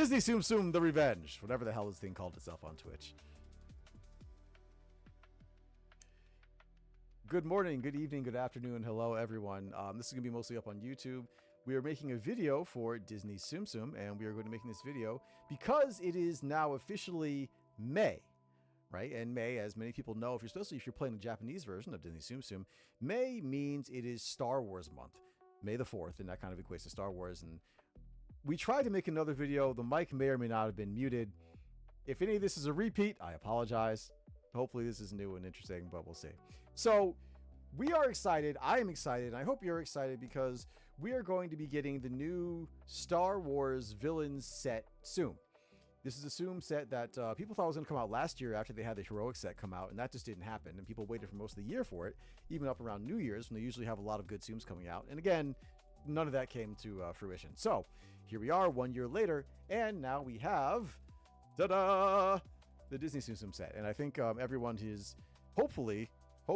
Disney Tsum Tsum The Revenge, whatever the hell this thing called itself on Twitch. Good morning, good evening, good afternoon, hello everyone. This is going to be mostly up on YouTube. We are making a video for Disney Tsum Tsum, and we are going to be making this video because it is now officially May, right? And May, as many people know, especially if you're playing the Japanese version of Disney Tsum Tsum, May means it is Star Wars month, May the 4th, and that kind of equates to Star Wars. And we tried to make another video. The mic may or may not have been muted. If any of this is a repeat, I apologize. Hopefully this is new and interesting, but we'll see. So we are excited. I am excited. And I hope you're excited because we are going to be getting the new Star Wars Villains set soon. This is a Tsum set that people thought was going to come out last year after they had the Heroic set come out, and that just didn't happen. And people waited for most of the year for it, even up around New Year's when they usually have a lot of good Tsums coming out. And again, none of that came to fruition. So here we are 1 year later, and now we have, ta-da, the Disney Tsum Tsum set. And I think everyone is hopefully a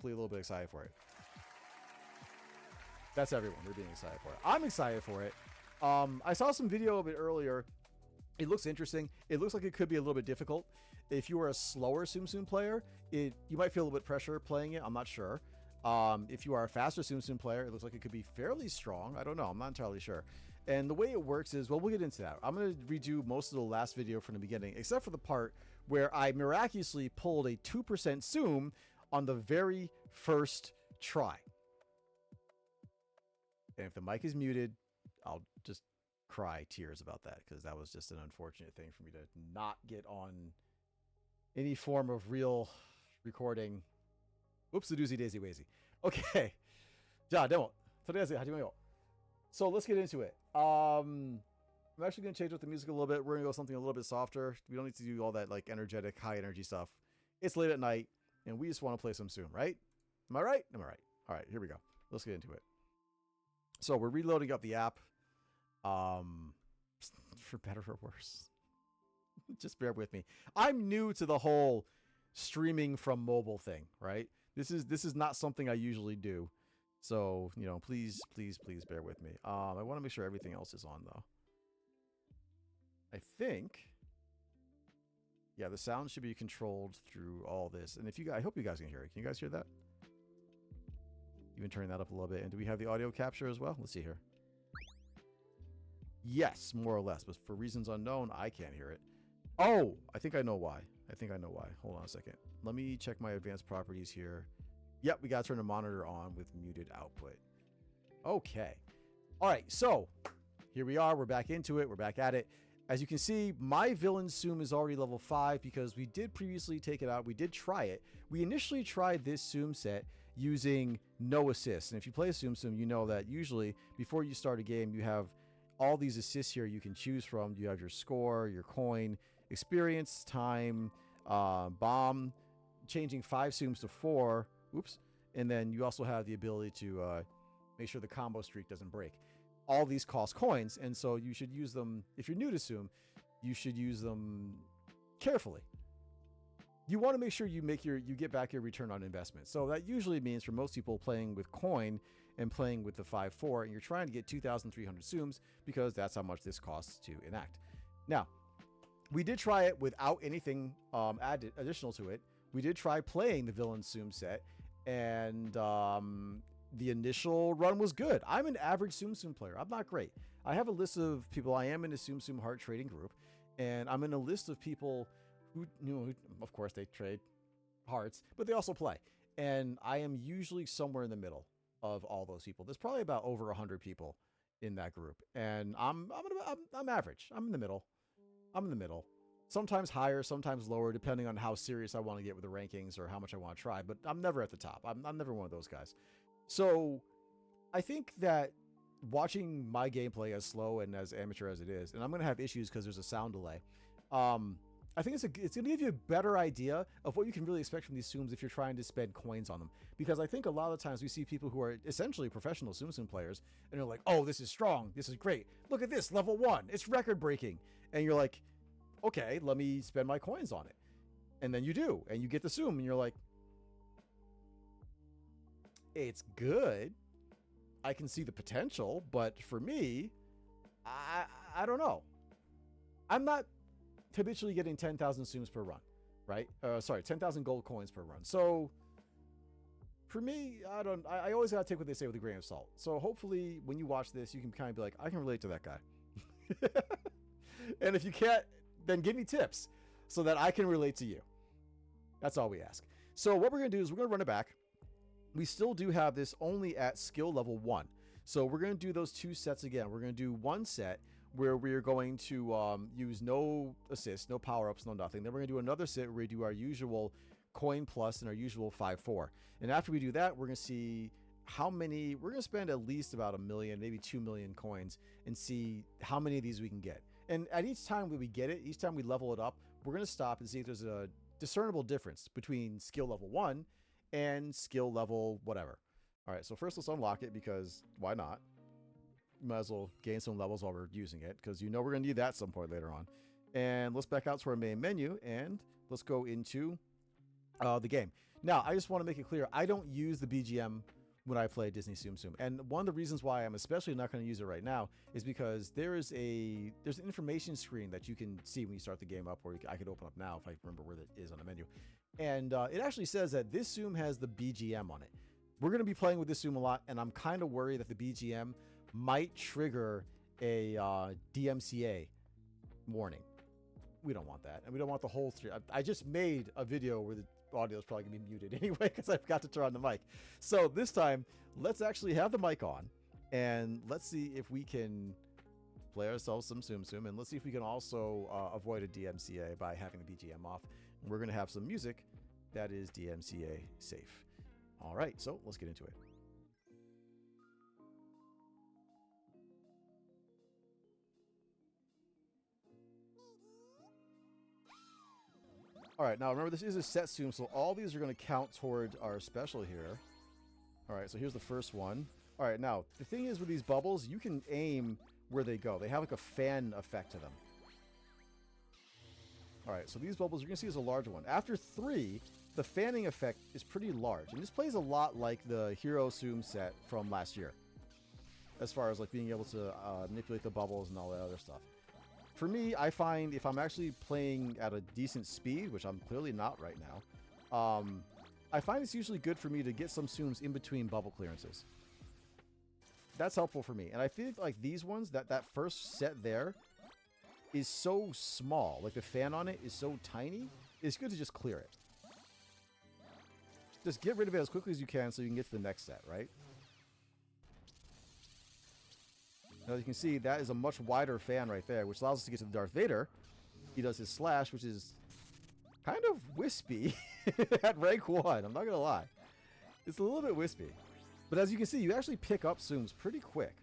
little bit excited for it. That's everyone. They're being excited for it. I'm excited for it. I saw some video of it earlier. It looks interesting. It looks like it could be a little bit difficult. If you are a slower Tsum Tsum player, you might feel a little bit of pressure playing it. I'm not sure. If you are a faster Tsum Tsum player, it looks like it could be fairly strong. I don't know. I'm not entirely sure. And the way it works is, well, we'll get into that. I'm going to redo most of the last video from the beginning, except for the part where I miraculously pulled a 2% Tsum on the very first try. And if the mic is muted, I'll just cry tears about that, because that was just an unfortunate thing for me to not get on any form of real recording. Oops, the doozy daisy wazy. Okay. Ja, demo. So let's get into it. I'm actually going to change up the music a little bit. We're going to go something a little bit softer. We don't need to do all that like energetic, high energy stuff. It's late at night and we just want to play some Tsum, right? Am I right? Am I right? All right, here we go. Let's get into it. So we're reloading up the app. For better or worse. Just bear with me. I'm new to the whole streaming from mobile thing, right? This is not something I usually do. So, you know, please bear with me. I want to make sure everything else is on though. I think, yeah, the sound should be controlled through all this. And I hope you guys can hear it. Can you guys hear that? Even turn that up a little bit. And do we have the audio capture as well? Let's see here. Yes, more or less, but for reasons unknown, I can't hear it. Oh, I think I know why. Hold on a second. Let me check my advanced properties here. Yep, we got to turn the monitor on with muted output. Okay. All right, so here we are. We're back into it. We're back at it. As you can see, my Villain Tsum is already level 5 because we did previously take it out. We did try it. We initially tried this Tsum set using no assists. And if you play a Tsum Tsum, you know that usually before you start a game, you have all these assists here you can choose from. You have your score, your coin, experience, time, bomb, changing 5 Tsums to 4. Oops. And then you also have the ability to make sure the combo streak doesn't break. All these cost coins, and so you should use them. If you're new to Tsum, you should use them carefully. You want to make sure you get back your return on investment. So that usually means for most people playing with coin and playing with the 5/4, and you're trying to get 2,300 Tsums because that's how much this costs to enact. Now, we did try it without anything added additional to it. We did try playing the Villain Tsum set, and the initial run was good. I'm an average Tsum Tsum player. I'm not great. I have a list of people. I am in a Tsum Tsum heart trading group, and I'm in a list of people who, of course, they trade hearts, but they also play. And I am usually somewhere in the middle of all those people. There's probably about over 100 people in that group, and I'm average. I'm in the middle. Sometimes higher, sometimes lower, depending on how serious I want to get with the rankings or how much I want to try. But I'm never at the top. I'm never one of those guys. So I think that watching my gameplay as slow and as amateur as it is, and I'm going to have issues because there's a sound delay. I think it's going to give you a better idea of what you can really expect from these Tsums if you're trying to spend coins on them. Because I think a lot of the times we see people who are essentially professional Tsum Tsum players, and they're like, oh, this is strong. This is great. Look at this, level 1. It's record breaking. And you're like, okay, let me spend my coins on it. And then you do, and you get the Tsum, and you're like, it's good. I can see the potential, but for me, I don't know. I'm not habitually getting 10,000 Tsums per run, right? Sorry, 10,000 gold coins per run. So for me, I always gotta take what they say with a grain of salt. So hopefully when you watch this, you can kind of be like, I can relate to that guy. And if you can't, then give me tips so that I can relate to you. That's all we ask. So what we're gonna do is we're gonna run it back. We still do have this only at skill level 1. So we're gonna do those 2 sets again. We're gonna do 1 set where we're going to use no assists, no power-ups, no nothing. Then we're gonna do another set where we do our usual coin plus and our usual 5-4. And after we do that, we're gonna see how many, we're gonna spend at least about 1 million, maybe 2 million coins and see how many of these we can get. And at each time that we get it, each time we level it up, we're gonna stop and see if there's a discernible difference between skill level 1 and skill level whatever. All right, so first let's unlock it because why not? Might as well gain some levels while we're using it because you know we're gonna need that at some point later on. And let's back out to our main menu and let's go into the game. Now, I just want to make it clear, I don't use the BGM when I play Disney Tsum Tsum. And one of the reasons why I'm especially not going to use it right now is because there's an information screen that you can see when you start the game up, or I could open up now if I remember where it is on the menu. And it actually says that this Tsum has the BGM on it. We're going to be playing with this Tsum a lot, and I'm kind of worried that the BGM might trigger a DMCA warning. We don't want that, and we don't want the whole stream. I just made a video where the audio is probably gonna be muted anyway because I forgot to turn on the mic. So this time, let's actually have the mic on, and let's see if we can play ourselves some Tsum Tsum, and let's see if we can also avoid a DMCA by having the BGM off. And we're gonna have some music that is DMCA safe. All right, so let's get into it. All right, now remember this is a set Tsum, so all these are going to count toward our special here. All right, so here's the first one. All right, now the thing is with these bubbles, you can aim where they go. They have like a fan effect to them. All right, so these bubbles, you're going to see is a larger one. After 3, the fanning effect is pretty large, and this plays a lot like the Hero Tsum set from last year, as far as like being able to manipulate the bubbles and all that other stuff. For me, I find if I'm actually playing at a decent speed, which I'm clearly not right now, I find it's usually good for me to get some Tsums in between bubble clearances. That's helpful for me. And I feel like these ones, that first set there is so small. Like the fan on it is so tiny. It's good to just clear it. Just get rid of it as quickly as you can so you can get to the next set, right? Now, as you can see, that is a much wider fan right there, which allows us to get to the Darth Vader. He does his slash, which is kind of wispy at rank 1. I'm not going to lie. It's a little bit wispy. But as you can see, you actually pick up Tsums pretty quick,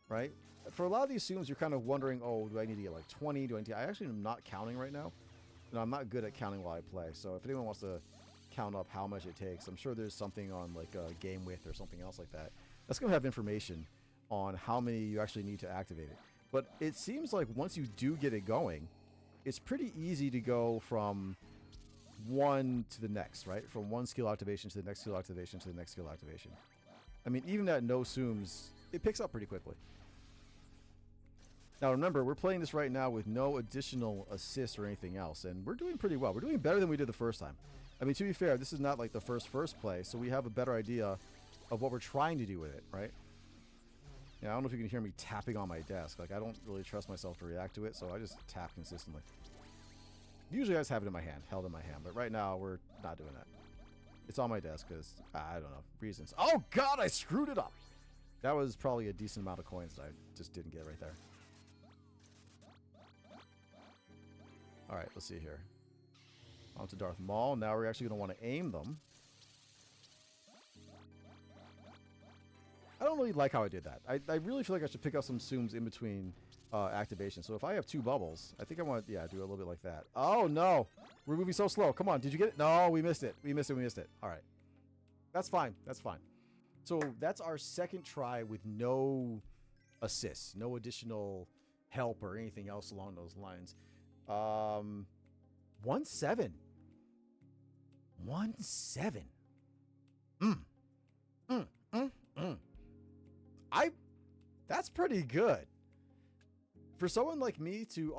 right? For a lot of these Tsums, you're kind of wondering, oh, do I need to get like 20? I actually am not counting right now. And I'm not good at counting while I play. So if anyone wants to count up how much it takes, I'm sure there's something on like game width or something else like that. That's going to have information on how many you actually need to activate it. But it seems like once you do get it going, it's pretty easy to go from one to the next, right? From one skill activation to the next skill activation to the next skill activation. I mean, even at no Tsums, it picks up pretty quickly. Now remember, we're playing this right now with no additional assists or anything else, and we're doing pretty well. We're doing better than we did the first time. I mean, to be fair, this is not like the first play, so we have a better idea of what we're trying to do with it, right? Yeah, I don't know if you can hear me tapping on my desk. Like, I don't really trust myself to react to it, so I just tap consistently. Usually I just have it in my hand, held in my hand, but right now we're not doing that. It's on my desk because, I don't know, reasons. Oh, God, I screwed it up. That was probably a decent amount of coins that I just didn't get right there. All right, let's see here. On to Darth Maul. Now we're actually going to want to aim them. I don't really like how I did that. I really feel like I should pick up some Tsums in between activations. So if I have 2 bubbles, I think I want to, yeah, do a little bit like that. Oh, no. We're moving so slow. Come on. Did you get it? No, we missed it. We missed it. All right. That's fine. That's fine. So that's our second try with no assists, no additional help or anything else along those lines. 1-7. 1-7. That's pretty good. For someone like me to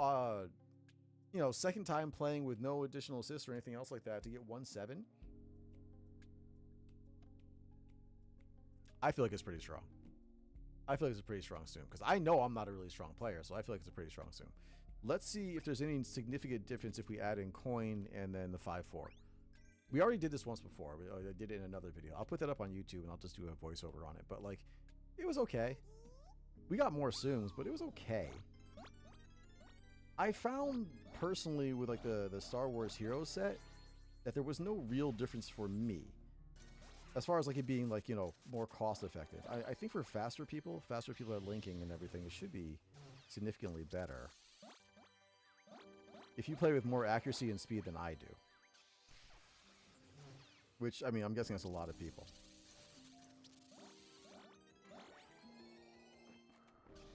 you know, second time playing with no additional assists or anything else like that to get 1-7, I feel like it's pretty strong. I feel like it's a pretty strong Tsum because I know I'm not a really strong player, so I feel like it's a pretty strong Tsum. Let's see if there's any significant difference if we add in coin and then the 5-4. We already did this once before. I did it in another video. I'll put that up on YouTube and I'll just do a voiceover on it. But like, it was okay. We got more Tsums, but it was okay. I found personally with like the Star Wars Heroes set that there was no real difference for me. As far as like it being like, you know, more cost effective. I think for faster people at linking and everything, it should be significantly better. If you play with more accuracy and speed than I do. Which, I mean, I'm guessing that's a lot of people.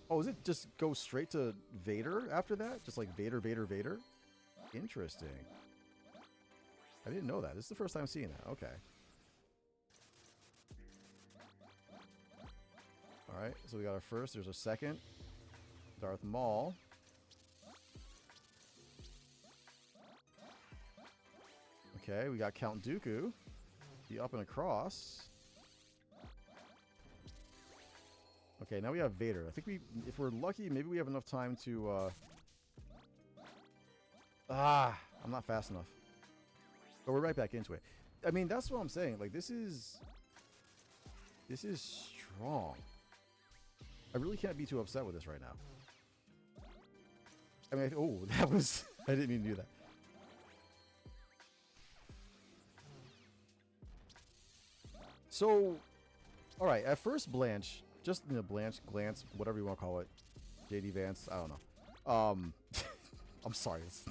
Oh, is it just go straight to Vader after that? Just like Vader, Vader, Vader? Interesting. I didn't know that. This is the first time seeing that. Okay. Alright, so we got our first. There's a second. Darth Maul. Okay, we got Count Dooku. The up and across. Okay, now we have Vader. I think if we're lucky, maybe we have enough time to, I'm not fast enough. But we're right back into it. I mean, that's what I'm saying. Like, this is strong. I really can't be too upset with this right now. I mean, oh, that was... I didn't mean to do that. So, all right, at first blanch, just, you know, glance, whatever you want to call it. JD Vance, I don't know. I'm sorry, it's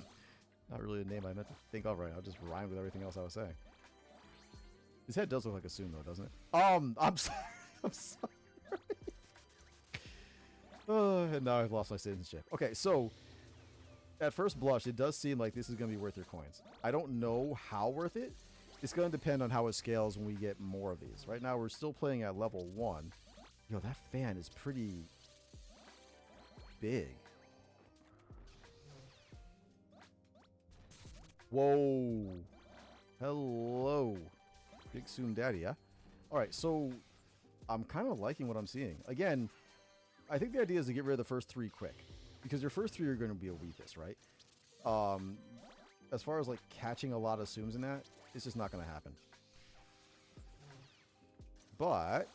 not really a name I meant to think of right now. Just rhymed with everything else I was saying. His head does look like a Tsum though, doesn't it? I'm sorry. I'm sorry. And now I've lost my citizenship. Okay, so at first blush, it does seem like this is going to be worth your coins. I don't know how worth it. It's going to depend on how it scales when we get more of these. Right now, we're still playing at level 1. Yo, that fan is pretty big. Whoa. Hello. Big Tsum Daddy, yeah? Alright, so I'm kind of liking what I'm seeing. Again, I think the idea is to get rid of the first 3 quick. Because your first 3 are going to be a weakest, right? As far as like catching a lot of Tsums in that, it's just not going to happen. But...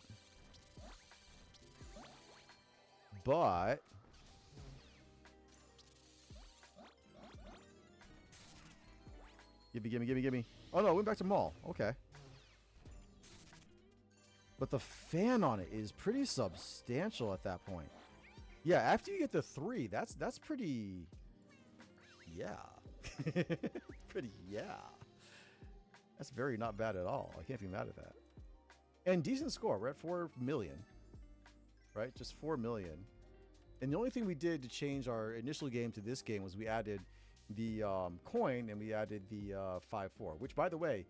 Gimme. Oh no, it went back to Maul. Okay. But the fan on it is pretty substantial at that point. Yeah, after you get the 3, that's pretty... Yeah. Pretty, yeah. That's very not bad at all. I can't be mad at that. And decent score. We're at 4 million. Right? Just 4 million. And the only thing we did to change our initial game to this game was we added the coin and we added the 5-4. Which, by the way,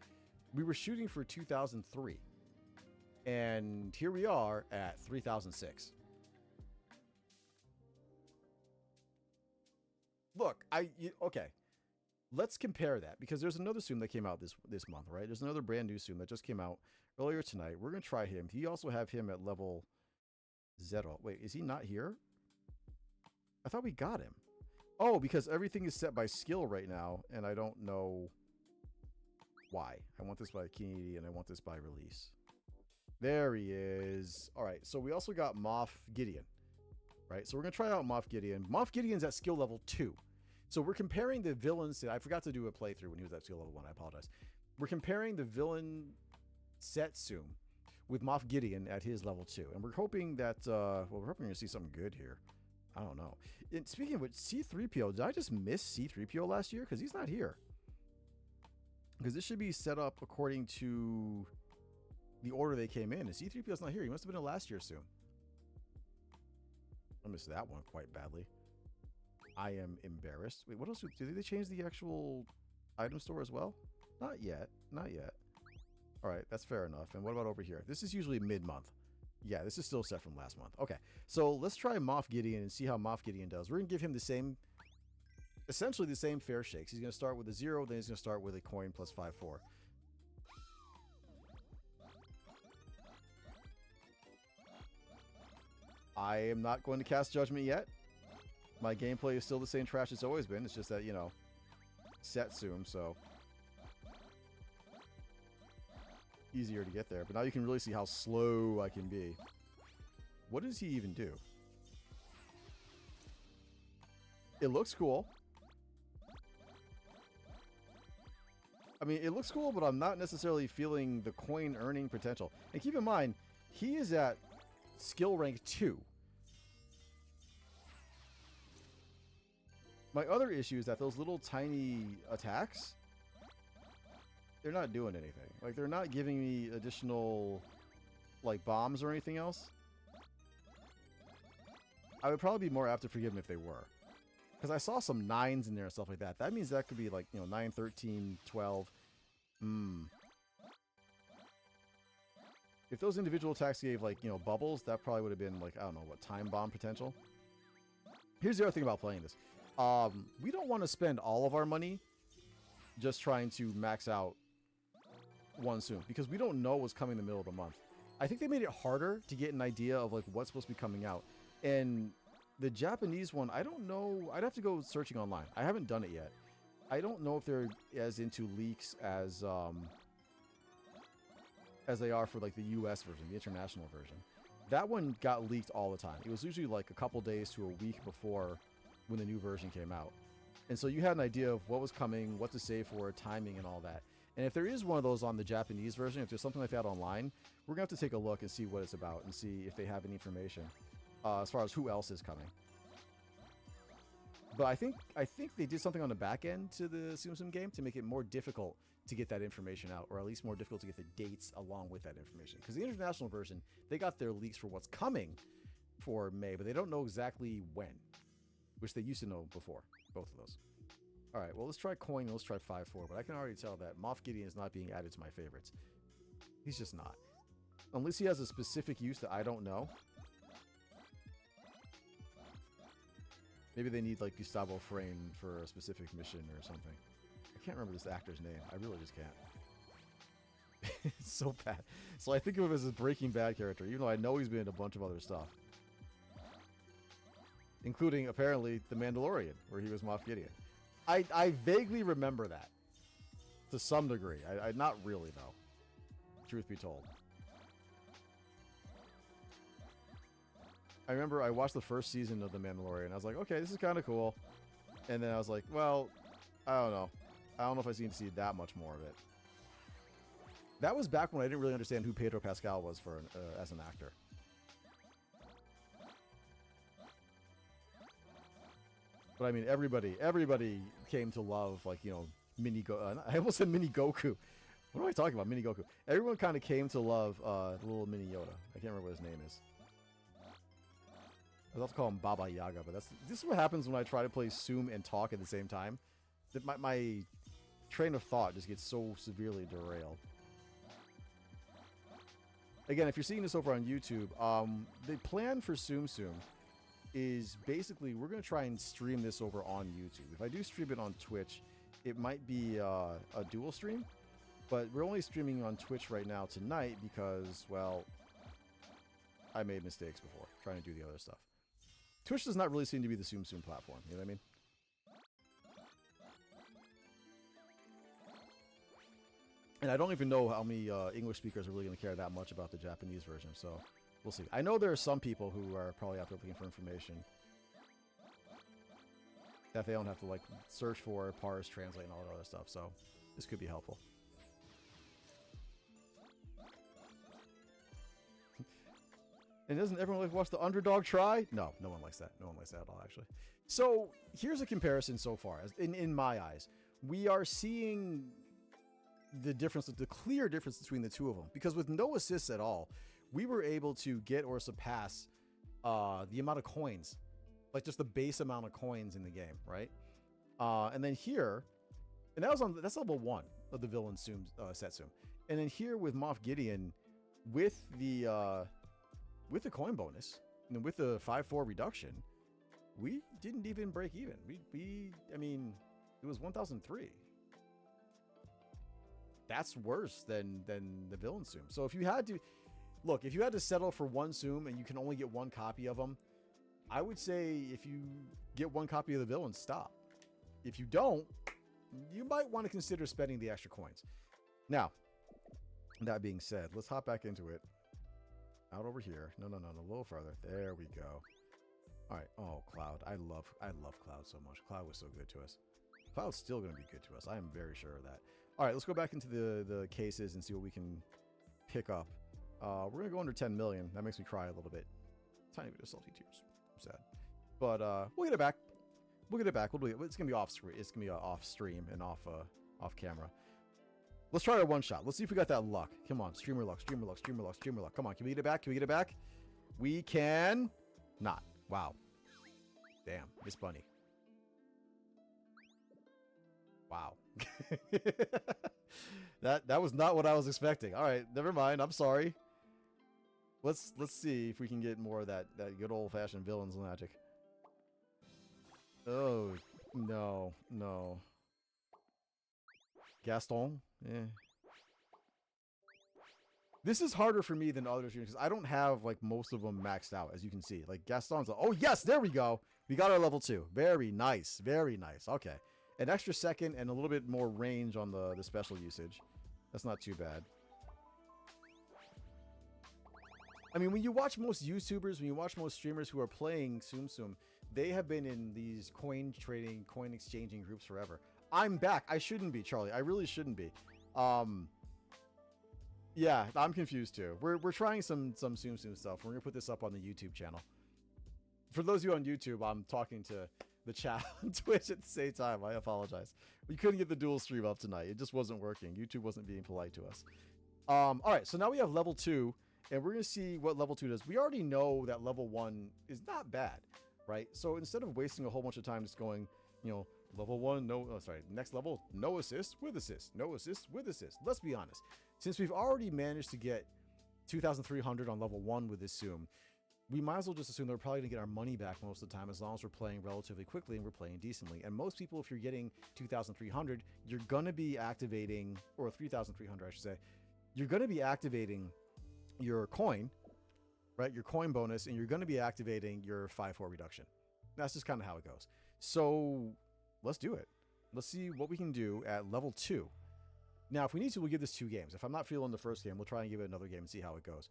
we were shooting for 2003. And here we are at 3006. Look, okay. Let's compare that because there's another Tsum that came out this month, right? There's another brand new Tsum that just came out earlier tonight. We're going to try him. You also have him at level 0. Wait, is he not here? I thought we got him. Oh, because everything is set by skill right now, and I don't know why. I want this by Kennedy, and I want this by release. There he is. All right, so we also got Moff Gideon, right? So we're going to try out Moff Gideon. Moff Gideon's at skill level 2. So we're comparing the villains. I forgot to do a playthrough when he was at skill level 1. I apologize. We're comparing the villain set Tsum with Moff Gideon at his level 2. And we're hoping that, well, we're hoping to see something good here. I don't know. And speaking of which, C-3PO, did I just miss C-3PO last year? Because he's not here. Because this should be set up according to the order they came in. And C-3PO's not here. He must have been in last year's Tsum. I missed that one quite badly. I am embarrassed. Wait, what else? Did they change the actual item store as well? Not yet. Not yet. All right, that's fair enough. And what about over here? This is usually mid-month. Yeah, this is still set from last month. Okay, so let's try Moff Gideon and see how Moff Gideon does. We're going to give him the same essentially the same fair shakes. He's going to start with a 0, then he's going to start with a coin plus 5/4. I am not going to cast Judgment yet. My gameplay is still the same trash it's always been. It's just that, you know, set Tsum, so easier to get there. But now you can really see how slow I can be. What does he even do? It looks cool. I mean, it looks cool, but I'm not necessarily feeling the coin earning potential. And keep in mind, he is at skill rank 2. My other issue is that those little tiny attacks, they're not doing anything. Like, they're not giving me additional, like, bombs or anything else. I would probably be more apt to forgive them if they were. Because I saw some 9s in there and stuff like that. That means that could be, like, you know, 9, 13, 12. If those individual attacks gave, like, you know, bubbles, that probably would have been, like, I don't know, what, time bomb potential? Here's the other thing about playing this. We don't want to spend all of our money just trying to max out one Tsum, because we don't know what's coming in the middle of the month. I think they made it harder to get an idea of, like, what's supposed to be coming out. And the Japanese one, I don't know. I'd have to go searching online. I haven't done it yet. I don't know if they're as into leaks as they are for, like, the US version, the international version. That one got leaked all the time. It was usually like a couple days to a week before when the new version came out. And so you had an idea of what was coming, what to save for, timing, and all that. And if there is one of those on the Japanese version, if there's something like that online, we're going to have to take a look and see what it's about and see if they have any information as far as who else is coming. But I think they did something on the back end to the Tsum Tsum game to make it more difficult to get that information out, or at least more difficult to get the dates along with that information. Because the international version, they got their leaks for what's coming for May, but they don't know exactly when, which they used to know before, both of those. All right, well, let's try coin and let's try 5/4, but I can already tell that Moff Gideon is not being added to my favorites. He's just not. Unless he has a specific use that I don't know. Maybe they need, like, Gustavo Fring for a specific mission or something. I can't remember this actor's name. I really just can't. It's so bad. So I think of him as a Breaking Bad character, even though I know he's been in a bunch of other stuff. Including, apparently, The Mandalorian, where he was Moff Gideon. I vaguely remember that. To some degree. I not really, though. Truth be told. I remember I watched the first season of The Mandalorian. I was like, okay, this is kind of cool. And then I was like, well, I don't know. I don't know if I need to see that much more of it. That was back when I didn't really understand who Pedro Pascal was for as an actor. But I mean, everybody came to love, like, you know, I almost said Mini Goku. What am I talking about? Mini Goku. Everyone kind of came to love the little Mini Yoda. I can't remember what his name is. I was about to call him Baba Yaga, but this is what happens when I try to play Tsum and talk at the same time. That my train of thought just gets so severely derailed. Again, if you're seeing this over on YouTube, the plan for Tsum Tsum is basically we're going to try and stream this over on YouTube. If I do stream it on Twitch, it might be a dual stream, but we're only streaming on Twitch right now tonight because, well, I made mistakes before trying to do the other stuff. Twitch does not really seem to be the Tsum Tsum platform, you know what I mean? And I don't even know how many English speakers are really going to care that much about the Japanese version, so we'll see. I know there are some people who are probably out there looking for information that they don't have to, like, search for, parse, translate, and all that other stuff, so this could be helpful. And doesn't everyone like watch the underdog try? No, no one likes that. No one likes that at all, actually. So here's a comparison so far. In my eyes, we are seeing the difference, the clear difference between the two of them. Because with no assists at all, we were able to get or surpass the amount of coins, like just the base amount of coins in the game, right? And then here, and that's level 1 of the Villians set Tsum. And then here with Moff Gideon, with the coin bonus and with the 5/4 reduction, we didn't even break even. I mean, it was 1,003. That's worse than the villain Tsum. So if you had to, look, if you had to settle for one Tsum and you can only get one copy of them, I would say if you get one copy of the villain, stop. If you don't, you might want to consider spending the extra coins. Now, that being said, let's hop back into it. Out over here. No, a little farther. There we go. All right. Oh, Cloud. I love Cloud so much. Cloud was so good to us. Cloud's still going to be good to us. I am very sure of that. All right, let's go back into the cases and see what we can pick up. We're going to go under 10 million. That makes me cry a little bit. Tiny bit of salty tears. I'm sad. But we'll get it back. We'll get it back. We'll do it. It's going to be off screen. It's going to be off stream and off camera. Let's try our one shot. Let's see if we got that luck. Come on. Streamer luck. Streamer luck. Streamer luck. Streamer luck. Come on. Can we get it back? Can we get it back? We can not. Wow. Damn. Miss Bunny. Wow. that was not what I was expecting. All right, never mind. I'm sorry. Let's see if we can get more of that good old-fashioned villains magic. Oh, no. Gaston? Eh. This is harder for me than others because I don't have like most of them maxed out, as you can see. Like Gaston's like, oh yes, there we go. We got our level 2. Very nice. Very nice. Okay. An extra second and a little bit more range on the special usage. That's not too bad. I mean, when you watch most YouTubers, when you watch most streamers who are playing Tsum Tsum, they have been in these coin trading, coin exchanging groups forever. I'm back. I shouldn't be, Charlie. I really shouldn't be. Yeah, I'm confused too. We're trying some Tsum Tsum stuff. We're gonna put this up on the YouTube channel. For those of you on YouTube, I'm talking to the chat on Twitch at the same time. I apologize. We couldn't get the dual stream up tonight. It just wasn't working. YouTube wasn't being polite to us. All right, so now we have level 2, and we're going to see what level 2 does. We already know that level 1 is not bad, right? So instead of wasting a whole bunch of time just going, you know, level 1, next level, no assist with assist, no assist with assist. Let's be honest. Since we've already managed to get 2,300 on level 1 with this Tsum, we might as well just assume they're probably going to get our money back most of the time as long as we're playing relatively quickly and we're playing decently. And most people, if you're getting 2,300, you're going to be activating, or 3,300, I should say, you're going to be activating your coin, right? Your coin bonus, and you're going to be activating your 5-4 reduction. That's just kind of how it goes. So let's do it. Let's see what we can do at level 2. Now, if we need to, we'll give this 2 games. If I'm not feeling the first game, we'll try and give it another game and see how it goes.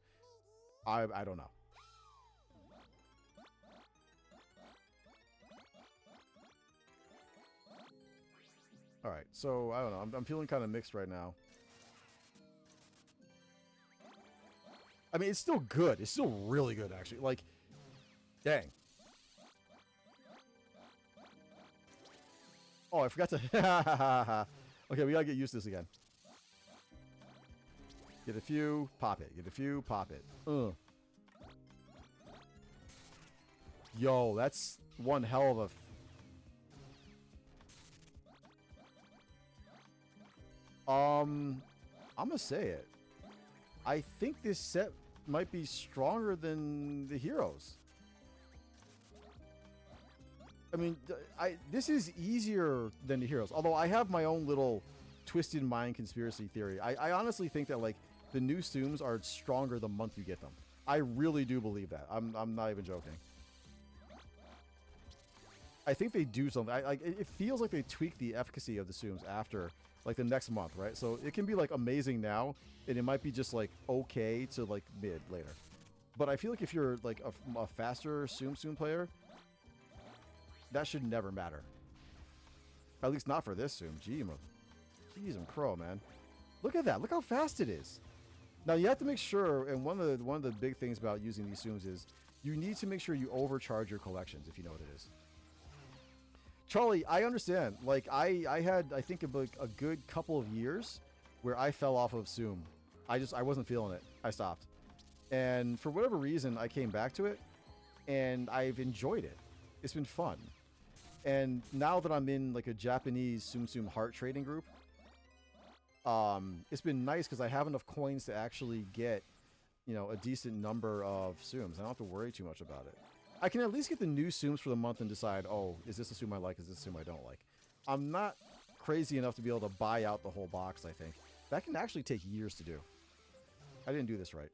I don't know. All right, so I don't know. I'm feeling kind of mixed right now. I mean, it's still good. It's still really good, actually. Like, dang. Oh, I forgot to... Okay, we gotta get used to this again. Get a few, pop it. Get a few, pop it. Yo, that's one hell of a... I'm gonna say it. I think this set might be stronger than the heroes. I mean, this is easier than the heroes. Although I have my own little twisted mind conspiracy theory. I honestly think that like the new Tsums are stronger the month you get them. I really do believe that. I'm not even joking. I think they do something. It feels like they tweak the efficacy of the Tsums after like the next month, right? So it can be like amazing now, and it might be just like okay to like mid later. But I feel like if you're like a faster Tsum player, that should never matter. At least not for this Tsum. Jeez, I'm crow, man. Look at that. Look how fast it is. Now you have to make sure, and one of the big things about using these Tsums is you need to make sure you overcharge your collections, if you know what it is. Charlie, I understand. Like I had, I think, a good couple of years where I fell off of Tsum. I wasn't feeling it. I stopped. And for whatever reason, I came back to it, and I've enjoyed it. It's been fun. And now that I'm in like a Japanese Tsum Tsum heart trading group, it's been nice because I have enough coins to actually get, you know, a decent number of Tsums. I don't have to worry too much about it. I can at least get the new Tsums for the month and decide, oh, is this a Tsum I like? Is this a Tsum I don't like? I'm not crazy enough to be able to buy out the whole box, I think. That can actually take years to do. I didn't do this right.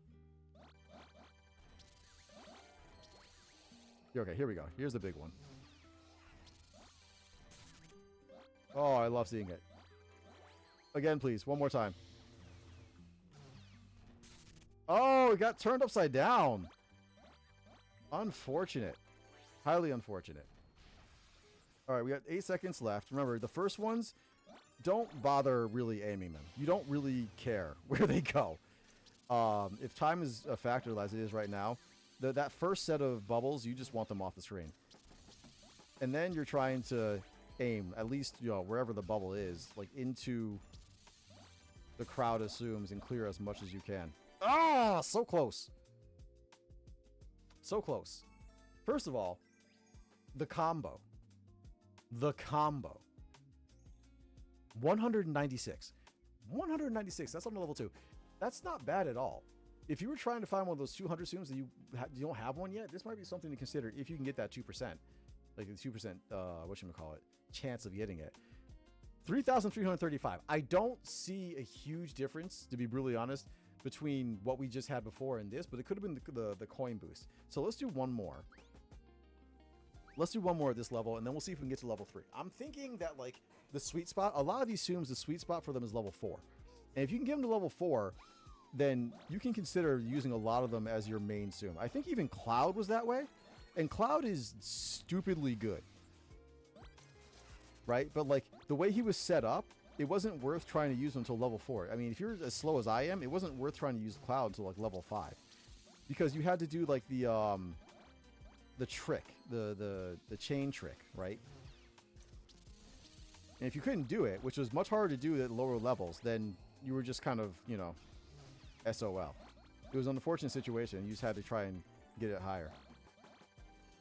Okay, here we go. Here's the big one. Oh, I love seeing it. Again, please. One more time. Oh, it got turned upside down. Unfortunate. Highly unfortunate. All right, we got 8 seconds left. Remember, the first ones, don't bother really aiming them. You don't really care where they go. If time is a factor, as it is right now, that first set of bubbles, you just want them off the screen. And then you're trying to aim, at least, you know, wherever the bubble is, like into the crowd of Tsums and clear as much as you can. Ah, so close. So close. First of all, the combo. The combo. 196. 196. That's on level 2. That's not bad at all. If you were trying to find one of those 200 Tsums and you don't have one yet, this might be something to consider if you can get that 2%. Like the 2%, whatchamacallit, chance of getting it. 3,335. I don't see a huge difference, to be brutally honest, between what we just had before and this, but it could have been the coin boost. So let's do one more. Let's do one more at this level, and then we'll see if we can get to level 3. I'm thinking that, like, the sweet spot, a lot of these Tsums, the sweet spot for them is level 4. And if you can get them to level 4, then you can consider using a lot of them as your main Tsum. I think even Cloud was that way, and Cloud is stupidly good. Right? But, like, the way he was set up, it wasn't worth trying to use until level 4. I mean, if you're as slow as I am, it wasn't worth trying to use Cloud until like level 5, because you had to do like the trick, the chain trick, right? And if you couldn't do it, which was much harder to do at lower levels, then you were just kind of, you know, SOL. It was an unfortunate situation. You just had to try and get it higher.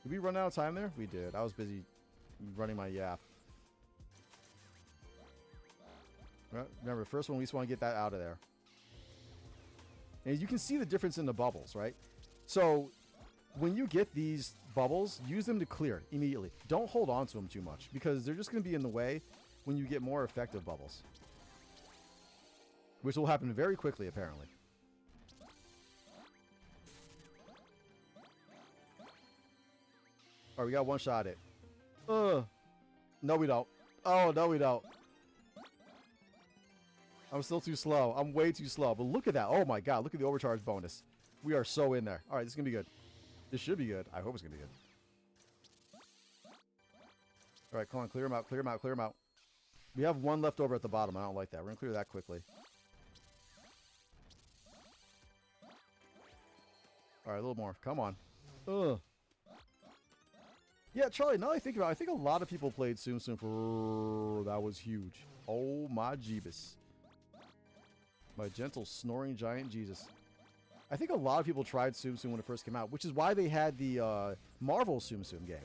Did we run out of time there? We did. I was busy running my yap. Remember, first one, we just want to get that out of there. And you can see the difference in the bubbles, right? So when you get these bubbles, use them to clear immediately. Don't hold on to them too much, because they're just going to be in the way when you get more effective bubbles. Which will happen very quickly, apparently. All right, we got one shot at it. No, we don't. Oh, no, we don't. I'm still too slow. I'm way too slow. But look at that. Oh, my God. Look at the overcharge bonus. We are so in there. All right, this is going to be good. This should be good. I hope it's going to be good. All right, come on. Clear them out. Clear them out. Clear them out. We have one left over at the bottom. I don't like that. We're going to clear that quickly. All right, a little more. Come on. Ugh. Yeah, Charlie, now that I think about it, I think a lot of people played Tsum Tsum for... That was huge. Oh, my Jeebus. My gentle snoring giant Jesus. I think a lot of people tried Tsum Tsum when it first came out, which is why they had the Marvel Tsum Tsum game.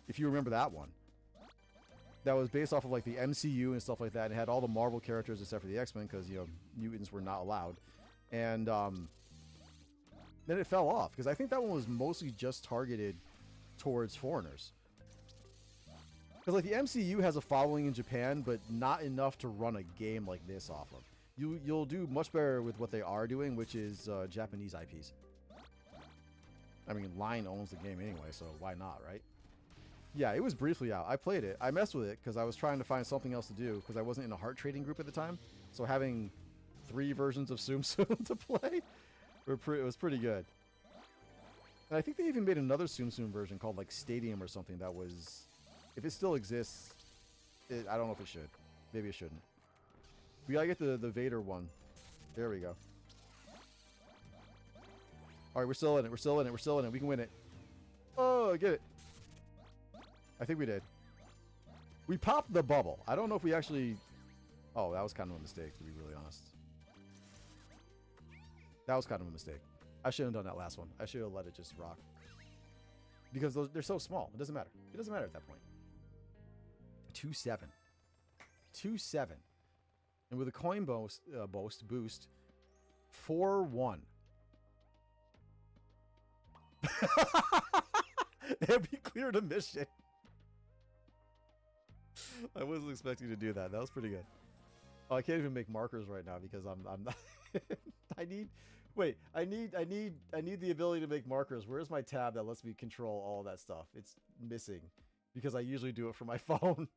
If you remember that one. That was based off of like the MCU and stuff like that. And it had all the Marvel characters except for the X-Men, because, you know, mutants were not allowed. And then it fell off, because I think that one was mostly just targeted towards foreigners. Because like the MCU has a following in Japan, but not enough to run a game like this off of. You'll do much better with what they are doing, which is Japanese IPs. I mean, Line owns the game anyway, so why not, right? Yeah, it was briefly out. I played it. I messed with it because I was trying to find something else to do, because I wasn't in a heart trading group at the time. So having 3 versions of Tsum Tsum to play, it was pretty good. And I think they even made another Tsum Tsum version called like Stadium or something that was... If it still exists, I don't know if it should. Maybe it shouldn't. We gotta get the Vader one. There we go. Alright, we're still in it. We're still in it. We're still in it. We can win it. Oh, get it. I think we did. We popped the bubble. I don't know if we actually... Oh, that was kind of a mistake, to be really honest. That was kind of a mistake. I shouldn't have done that last one. I should have let it just rock. Because they're so small. It doesn't matter. It doesn't matter at that point. 2-7. 2-7. And with a coin boost, 4-1. And we cleared a mission. I wasn't expecting to do that. That was pretty good. Oh, I can't even make markers right now because I'm not. I need the ability to make markers. Where's my tab that lets me control all that stuff? It's missing because I usually do it from my phone.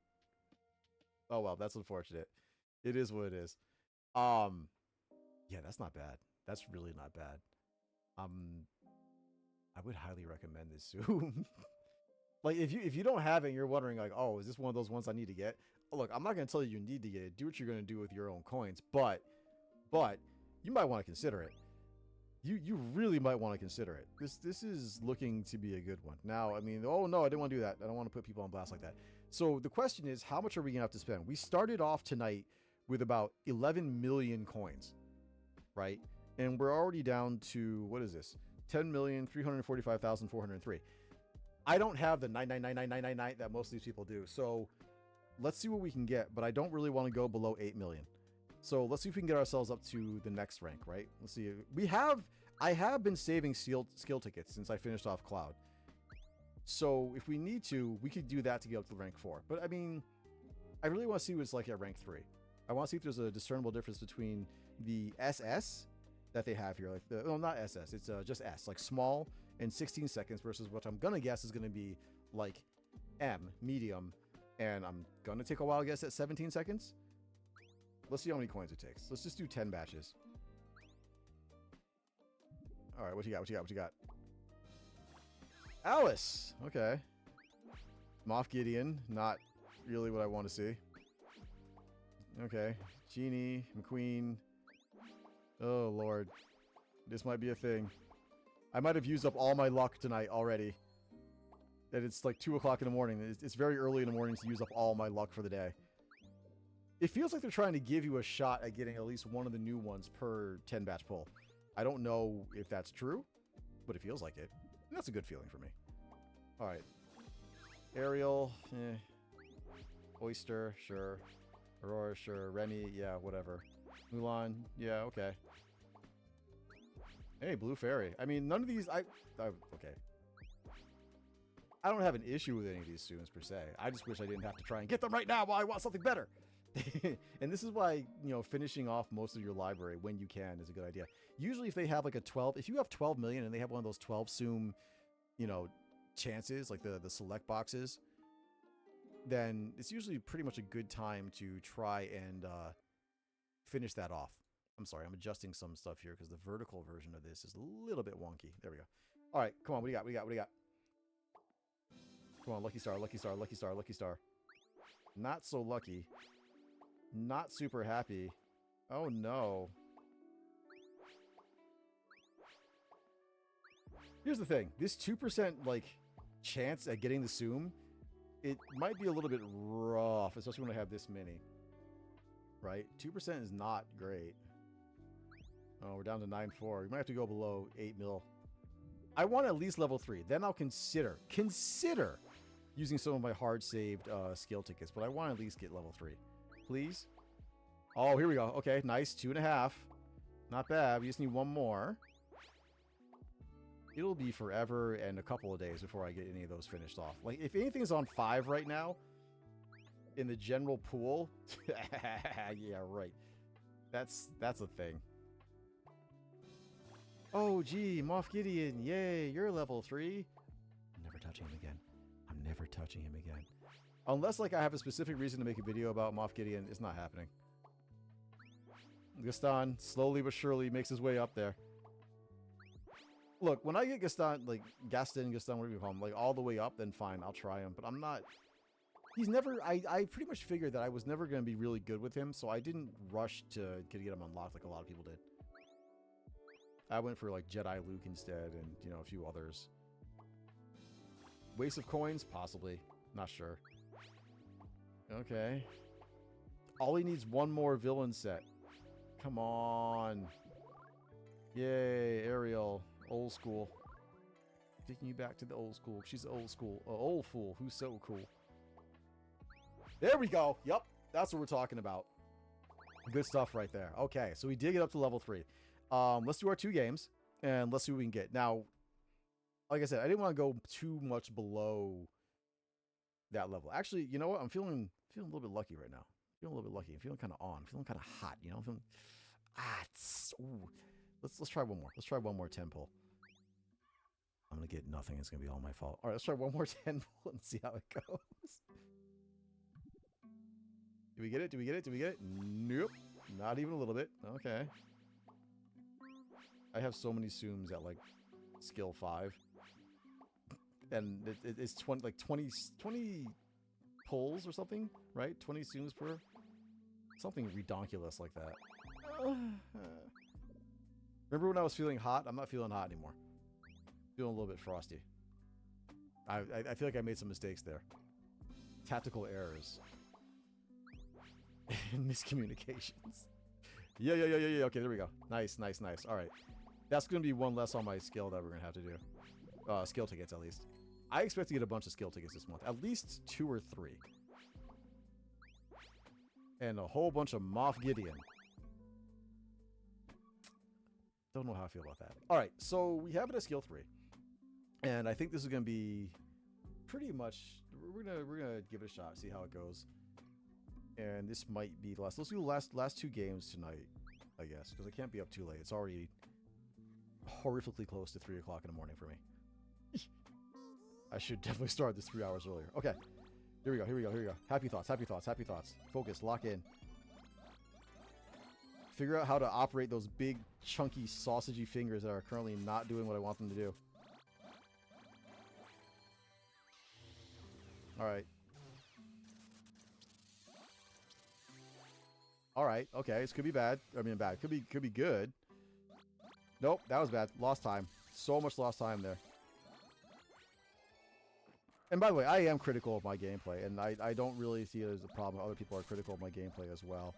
Oh well, that's unfortunate. It is what it is. Yeah, that's not bad. That's really not bad. I would highly recommend this Zoom. Like if you don't have it and you're wondering like, oh, is this one of those ones I need to get? Look, I'm not gonna tell you need to get it. Do what you're gonna do with your own coins, but you might want to consider it. You really might want to consider it. This is looking to be a good one. Now, I mean, oh no, I didn't want to do that. I don't want to put people on blast like that. So the question is, how much are we gonna have to spend? We started off tonight with about 11 million coins, right? And we're already down to, what is this? 10,345,403. I don't have the 9999999 that most of these people do. So let's see what we can get, but I don't really want to go below 8 million. So let's see if we can get ourselves up to the next rank, right? Let's see. I have been saving skill tickets since I finished off Cloud. So if we need to, we could do that to get up to rank 4. But I mean, I really want to see what it's like at rank 3. I want to see if there's a discernible difference between the SS that they have here. Like well, not SS, it's just S, like small and 16 seconds versus what I'm going to guess is going to be like M, medium, and I'm going to take a wild guess at 17 seconds. Let's see how many coins it takes. Let's just do 10 batches. All right, what you got? Alice. Okay. Moff Gideon. Not really what I want to see. Okay. Genie. McQueen. Oh, Lord. This might be a thing. I might have used up all my luck tonight already. And it's like 2 o'clock in the morning. It's very early in the morning to use up all my luck for the day. It feels like they're trying to give you a shot at getting at least one of the new ones per 10 batch pull. I don't know if that's true, but it feels like it. And that's a good feeling for me. All right. Ariel, Oyster, sure. Aurora, sure. Remy, yeah, whatever. Mulan, yeah, okay. Hey, Blue Fairy. I mean, none of these, okay. I don't have an issue with any of these students per se. I just wish I didn't have to try and get them right now while I want something better. And this is why, finishing off most of your library when you can is a good idea. Usually if they have like if you have 12 million and they have one of those 12 Tsum, chances, like the select boxes, then it's usually pretty much a good time to try and finish that off. I'm sorry, I'm adjusting some stuff here because the vertical version of this is a little bit wonky. There we go. All right, come on, what do you got? Come on, lucky star. Not so lucky. Not super happy. Oh no. Here's the thing. This 2% chance at getting the Tsum, it might be a little bit rough, especially when I have this many. Right? 2% is not great. Oh, we're down to 9.4. We might have to go below 8 mil. I want at least level 3. Then I'll consider using some of my hard saved skill tickets, but I want to at least get level 3. Please. Oh, here we go. Okay, nice. 2.5. Not bad. We just need one more. It'll be forever and a couple of days before I get any of those finished off. Like, if anything's on 5 right now in the general pool, yeah, right. That's a thing. Oh, gee, Moff Gideon. Yay, you're level 3. I'm never touching him again. Unless, I have a specific reason to make a video about Moff Gideon, it's not happening. Gaston, slowly but surely, makes his way up there. Look, when I get Gaston, Gaston, whatever you call him, all the way up, then fine, I'll try him. But I'm not... He's never... I pretty much figured that I was never going to be really good with him, so I didn't rush to get him unlocked like a lot of people did. I went for, Jedi Luke instead, and, a few others. Waste of coins? Possibly. Not sure. Okay. All he needs one more villain set. Come on. Yay, Ariel. Old school. Taking you back to the old school. She's old school. Old fool. Who's so cool. There we go. Yep. That's what we're talking about. Good stuff right there. Okay, so we did get up to level 3. Let's do our 2 games, and let's see what we can get. Now, like I said, I didn't want to go too much below that level. Actually, you know what? I'm feeling a little bit lucky right now. Feeling a little bit lucky. I'm feeling kind of on. Feeling kind of hot. You know, I'm feeling ooh. Let's try one more. Let's try one more 10 pull. I'm gonna get nothing. It's gonna be all my fault. All right, let's try one more 10 pull and see how it goes. Do we get it? Do we get it? Do we get it? Nope. Not even a little bit. Okay. I have so many Tsums at like skill 5. And it's 20 pulls or something, right? 20 Tsums per something redonkulous like that. Remember when I was feeling hot? I'm not feeling hot anymore. Feeling a little bit frosty. I feel like I made some mistakes there. Tactical errors. Miscommunications. Yeah. Okay, there we go. Nice. All right. That's going to be one less on my skill that we're going to have to do. Skill tickets, at least. I expect to get a bunch of skill tickets this month. At least 2 or 3. And a whole bunch of Moff Gideon. Don't know how I feel about that. All right, so we have it at skill 3. And I think this is going to be pretty much... We're gonna give it a shot, see how it goes. And this might be the last... Let's do the last 2 games tonight, I guess. Because it can't be up too late. It's already horrifically close to 3 o'clock in the morning for me. I should definitely start this 3 hours earlier. Okay. Here we go. Happy thoughts. Focus, lock in. Figure out how to operate those big, chunky, sausagey fingers that are currently not doing what I want them to do. Alright, okay, this could be bad. I mean, bad. Could be good. Nope, that was bad. Lost time. So much lost time there. And by the way, I am critical of my gameplay, and I don't really see it as a problem. Other people are critical of my gameplay as well.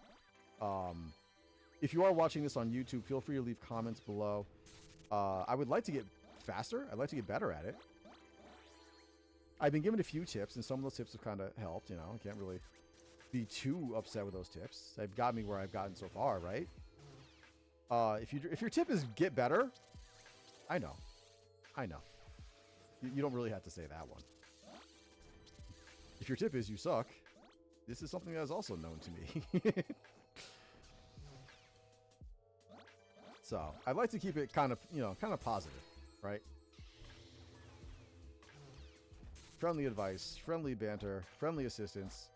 If you are watching this on YouTube, feel free to leave comments below. I would like to get faster. I'd like to get better at it. I've been given a few tips, and some of those tips have kind of helped. You know, I can't really be too upset with those tips. They've got me where I've gotten so far, right? If your tip is get better, I know. You don't really have to say that one. If your tip is you suck, this is something that is also known to me. So I'd like to keep it kind of positive, right? Friendly advice, friendly banter, friendly assistance.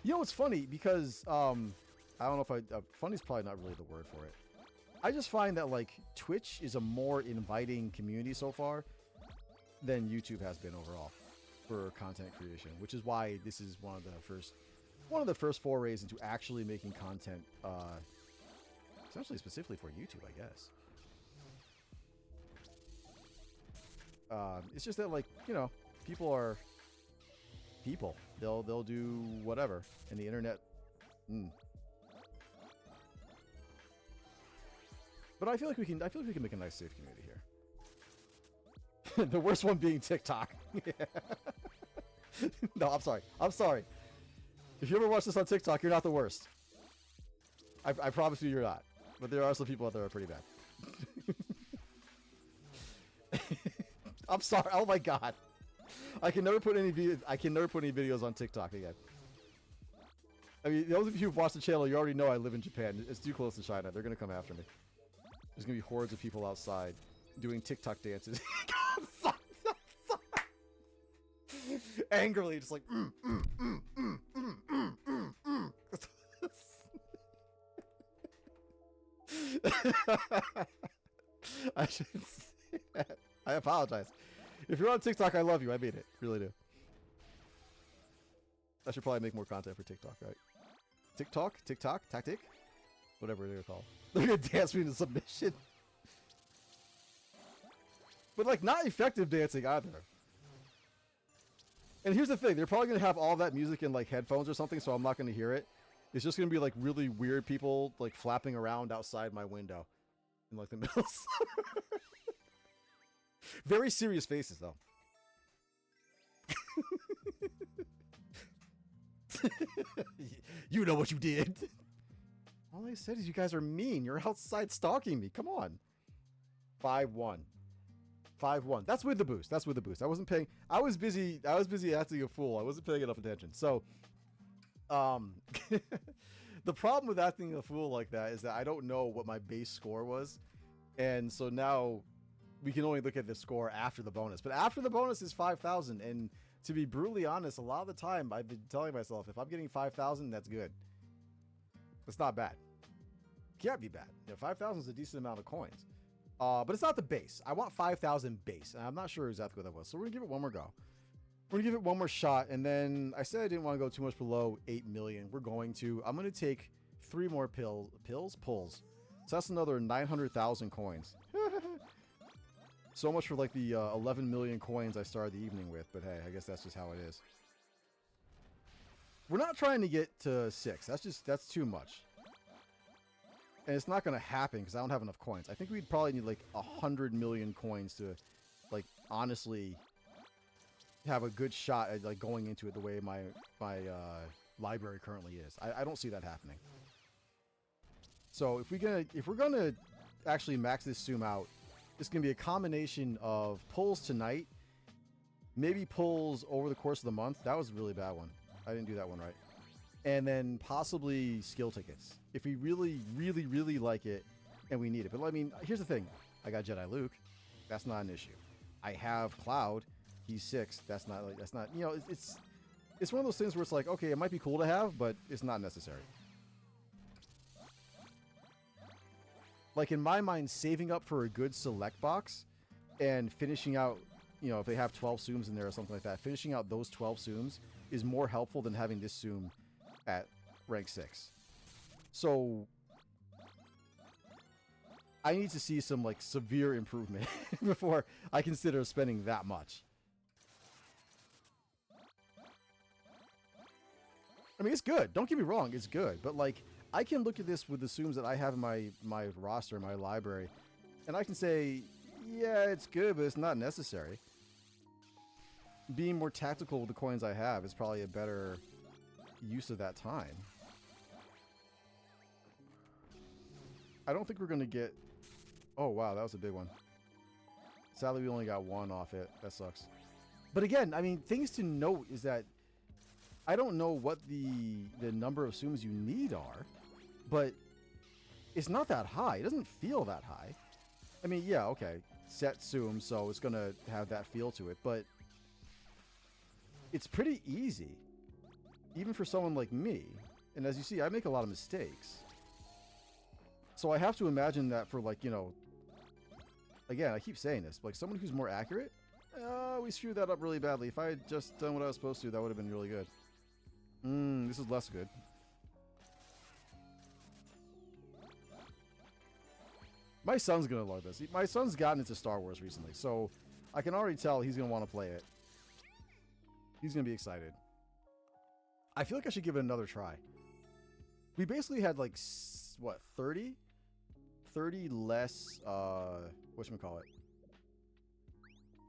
You know, it's funny because I don't know if funny is probably not really the word for it. I just find that like Twitch is a more inviting community so far than YouTube has been overall for content creation, which is why this is one of the first forays into actually making content, essentially specifically for YouTube, I guess. It's just that, like, you know, people are people. They'll do whatever, and the internet. But I feel like we can make a nice, safe community here. The worst one being TikTok. No, I'm sorry. If you ever watch this on TikTok, you're not the worst. I promise you, you're not. But there are some people out there who are pretty bad. I'm sorry. Oh my god. I can never put any videos on TikTok again. I mean, those of you who've watched the channel, you already know I live in Japan. It's too close to China. They're gonna come after me. There's gonna be hordes of people outside doing TikTok dances. I'm sorry. Angrily, just like I should say that. I apologize. If you're on TikTok, I love you. I mean it. Really do. I should probably make more content for TikTok, right? TikTok, tactic, whatever they're called. They're gonna dance me into submission. But like, not effective dancing either. And here's the thing, they're probably going to have all that music in like headphones or something, so I'm not going to hear it. It's just going to be like really weird people like flapping around outside my window in like the middle of summer. Very serious faces though. You know what you did. All I said is you guys are mean. You're outside stalking me. Come on. 5-1. 5-1. That's with the boost. That's with the boost. I wasn't paying. I was busy acting a fool. I wasn't paying enough attention. So, the problem with acting a fool like that is that I don't know what my base score was. And so now we can only look at the score after the bonus. But after the bonus is 5,000. And to be brutally honest, a lot of the time I've been telling myself, if I'm getting 5,000, that's good. That's not bad. Can't be bad. 5,000 is a decent amount of coins. But it's not the base. I want 5,000 base. And I'm not sure exactly what that was. So we're going to give it one more go. We're going to give it one more shot. And then I said I didn't want to go too much below 8 million. We're going to. I'm going to take 3 more pulls. So that's another 900,000 coins. So much for like the 11 million coins I started the evening with. But hey, I guess that's just how it is. We're not trying to get to 6. That's too much. And it's not going to happen because I don't have enough coins. I think we'd probably need like 100 million coins to, like, honestly have a good shot at like going into it the way my library currently is. I don't see that happening. So if we're gonna actually max this Tsum out, it's gonna be a combination of pulls tonight, maybe pulls over the course of the month. That was a really bad one. I didn't do that one right. And then possibly skill tickets. If we really, really, really like it and we need it. But I mean, here's the thing. I got Jedi Luke. That's not an issue. I have Cloud. He's 6. That's not, you know, it's one of those things where it's like, okay, it might be cool to have, but it's not necessary. Like in my mind, saving up for a good select box and finishing out, you know, if they have 12 Tsums in there or something like that, finishing out those 12 Tsums is more helpful than having this Tsum at rank 6. So I need to see some like severe improvement before I consider spending that much. I mean, it's good. Don't get me wrong, it's good. But like, I can look at this with the Tsums that I have in my roster, my library, and I can say, yeah, it's good, but it's not necessary. Being more tactical with the coins I have is probably a better use of that time. I don't think we're going to get... Oh, wow, that was a big one. Sadly, we only got 1 off it. That sucks. But again, I mean, things to note is that I don't know what the number of Tsums you need are, but it's not that high. It doesn't feel that high. I mean, yeah, okay. Set Tsum, so it's going to have that feel to it, but it's pretty easy. Even for someone like me. And as you see, I make a lot of mistakes. So I have to imagine that for like, you know, again, I keep saying this, like someone who's more accurate, we screwed that up really badly. If I had just done what I was supposed to, that would have been really good. This is less good. My son's going to love this. My son's gotten into Star Wars recently, so I can already tell he's going to want to play it. He's going to be excited. I feel like I should give it another try. We basically had like, what, 30? 30 less, whatchamacallit,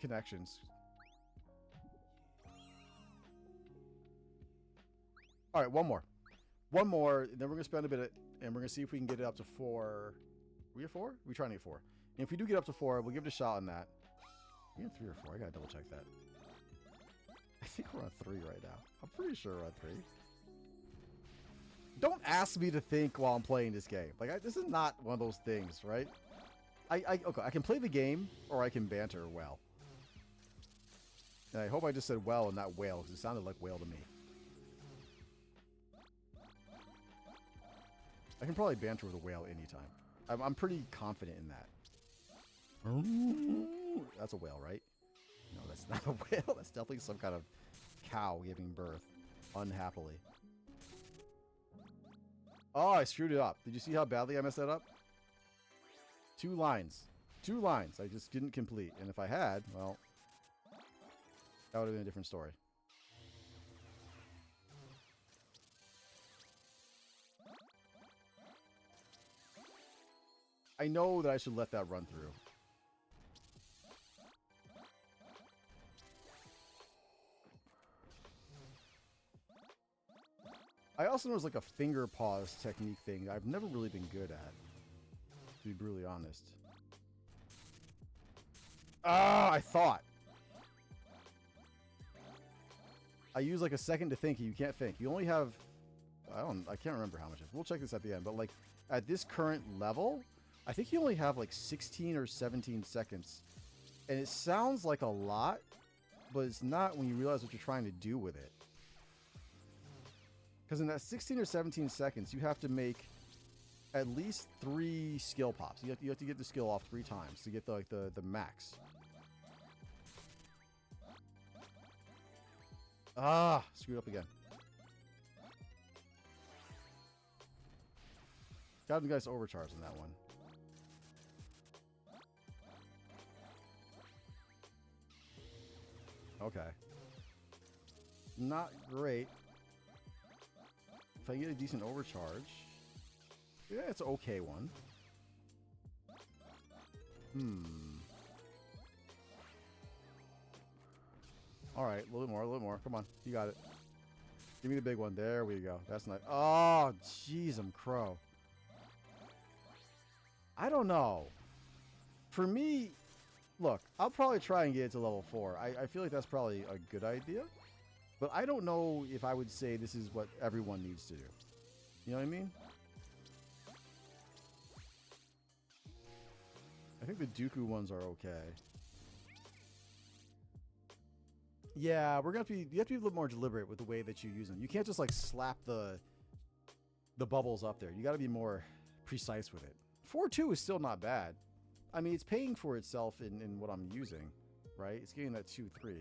connections. All right, one more. One more, then we're going to spend a bit, and we're going to see if we can get it up to 4. We at 4? We're trying to get 4. And if we do get up to 4, we'll give it a shot on that. We have 3 or 4. I got to double check that. I think we're on 3 right now. I'm pretty sure we're on 3. Don't ask me to think while I'm playing this game. Like, this is not one of those things, right? Okay, I can play the game, or I can banter well. And I hope I just said well and not whale, because it sounded like whale to me. I can probably banter with a whale anytime. I'm pretty confident in that. That's a whale, right? No, that's not a whale. That's definitely some kind of cow giving birth unhappily. Oh, I screwed it up. Did you see how badly I messed that up? 2 lines. 2 lines I just didn't complete. And if I had, well, that would have been a different story. I know that I should let that run through. I also know there's like a finger pause technique thing I've never really been good at, to be brutally honest. Ah, I thought. I use like a second to think. You can't think. You only have, I can't remember how much it is. We'll check this at the end. But like at this current level, I think you only have like 16 or 17 seconds. And it sounds like a lot, but it's not when you realize what you're trying to do with it. Because in that 16 or 17 seconds, you have to make at least 3 skill pops. You have to get the skill off 3 times to get the max. Ah, screwed up again. Got a nice overcharge in that one. Okay. Not great. If I get a decent overcharge, yeah, it's an okay one. All right, a little more. Come on, you got it. Give me the big one. There we go. That's nice. Oh, jeez, I'm crow. I don't know. For me, look, I'll probably try and get it to level 4. I feel like that's probably a good idea. But I don't know if I would say this is what everyone needs to do. You know what I mean? I think the Dooku ones are okay. Yeah, we're gonna have to be, you have to be a little more deliberate with the way that you use them. You can't just like slap the bubbles up there. You got to be more precise with it. 4.2 is still not bad. I mean, it's paying for itself in what I'm using, right? It's getting that 2-3.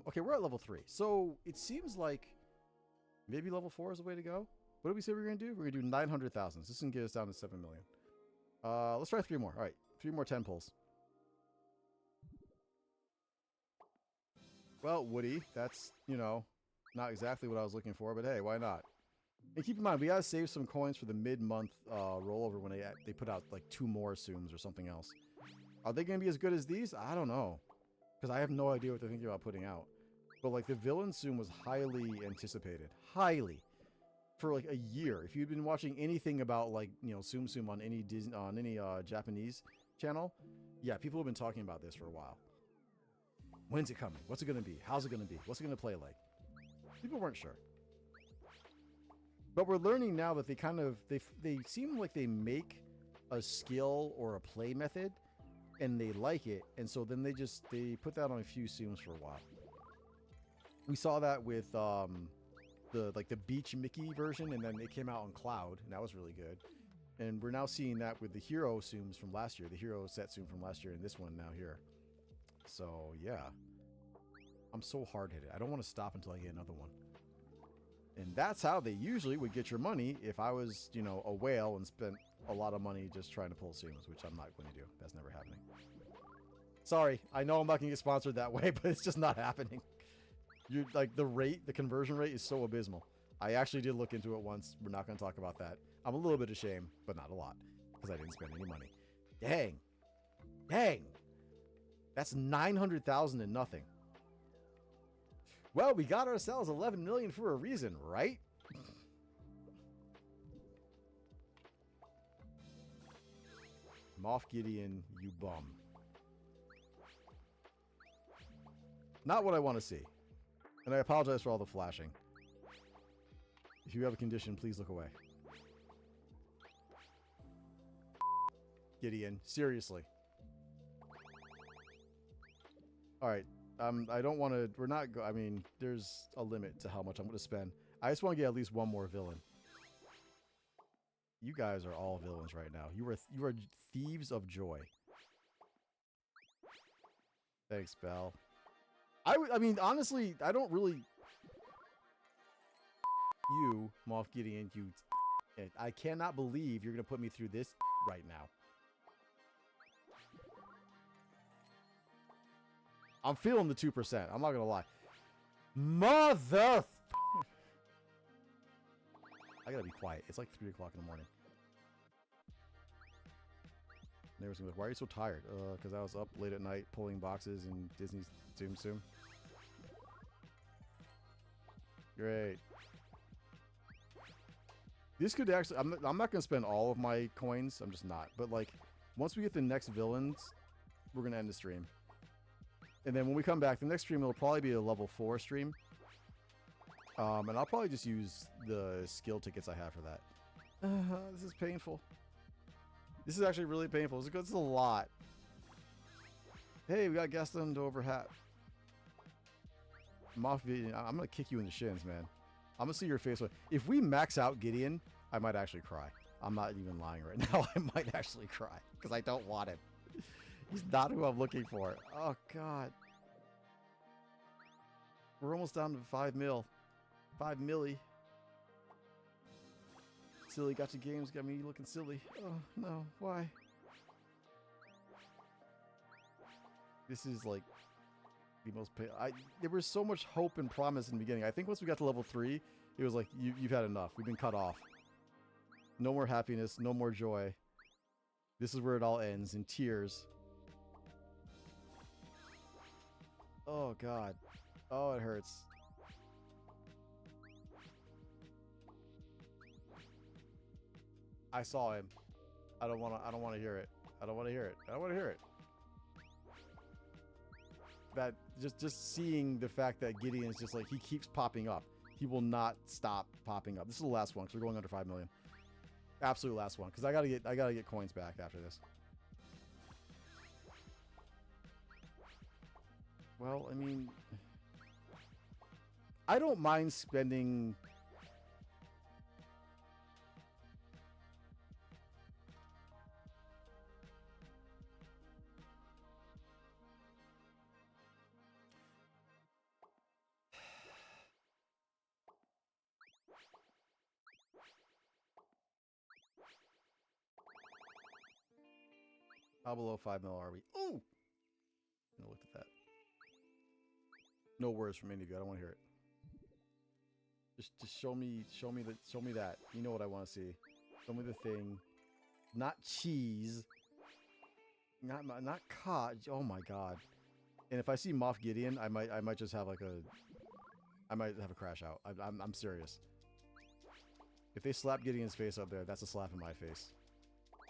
Okay, we're at level 3. So it seems like maybe level 4 is the way to go. What did we say we were going to do? We're going to do 900,000. This is going to get us down to 7 million. Let's try 3 more. All right, 3 more 10 pulls. Well, Woody, that's, you know, not exactly what I was looking for, but hey, why not? And keep in mind, we got to save some coins for the mid-month rollover when they put out like 2 more Tsums or something else. Are they going to be as good as these? I don't know. Because I have no idea what they're thinking about putting out. But like the Villians Tsum was highly anticipated. Highly. For like a year. If you'd been watching anything about like, you know, Tsum Tsum on any Disney, on any Japanese channel, yeah, people have been talking about this for a while. When's it coming? What's it going to be? How's it going to be? What's it going to play like? People weren't sure. But we're learning now that they kind of, they seem like they make a skill or a play method and they like it. And so then they put that on a few Tsums for a while. We saw that with the Beach Mickey version, and then it came out on Cloud, and that was really good. And we're now seeing that with the Hero Tsums from last year, the Hero set Tsum from last year, and this one now here. So yeah, I'm so hard-headed. I don't want to stop until I get another one. And that's how they usually would get your money if I was, you know, a whale and spent a lot of money just trying to pull Tsums, which I'm not going to do. That's never happening. Sorry, I know I'm not going to get sponsored that way, but it's just not happening. You're like the conversion rate is so abysmal. I actually did look into it once. We're not going to talk about that. I'm a little bit ashamed, but not a lot, because I didn't spend any money. Dang. That's 900,000 and nothing. Well, we got ourselves 11 million for a reason, right? Moff Gideon, you bum. Not what I want to see. And I apologize for all the flashing. If you have a condition, please look away. Gideon, seriously. All right. I don't want to, I mean, there's a limit to how much I'm going to spend. I just want to get at least one more villain. You guys are all villains right now. You are thieves of joy. Thanks, Belle. I mean, honestly, I don't really... You, Moff Gideon, you... I cannot believe you're going to put me through this right now. I'm feeling the 2%. I'm not going to lie. Mother... I gotta be quiet. It's like 3 o'clock in the morning. Neighbors gonna be like, why are you so tired? Because I was up late at night pulling boxes in Disney's Tsum Tsum. Great. This could actually... I'm not going to spend all of my coins. I'm just not. But, like, once we get the next villains, we're going to end the stream. And then when we come back, the next stream will probably be a level 4 stream. And I'll probably just use the skill tickets I have for that. This is painful. This is actually really painful. This is a lot. Hey, we got Gaston to over hat. Mafia, I'm going to kick you in the shins, man. I'm going to see your face. If we max out Gideon, I might actually cry. I'm not even lying right now. I might actually cry because I don't want him. He's not who I'm looking for. Oh, God. We're almost down to 5 mil. 5 milli. Silly got your games, got me looking silly. Oh, no. Why? This is like the most there was so much hope and promise in the beginning. I think once we got to level 3, it was like, you've had enough. We've been cut off. No more happiness, no more joy. This is where it all ends, in tears. Oh, God. Oh, it hurts. I saw him. I don't want to hear it. I don't want to hear it. I don't want to hear it. That just seeing the fact that Gideon's just like, he keeps popping up. He will not stop popping up. This is the last one because we're going under 5 million. Absolute last one because I gotta get coins back after this. Well, I mean, I don't mind spending. How below 5 mil are we? Ooh! I looked at that. No words from any of you. I don't want to hear it. Just show me that. You know what I want to see. Show me the thing. Not cheese. Not cod. Oh my God. And if I see Moff Gideon, I might just have like I might have a crash out. I'm serious. If they slap Gideon's face up there, that's a slap in my face.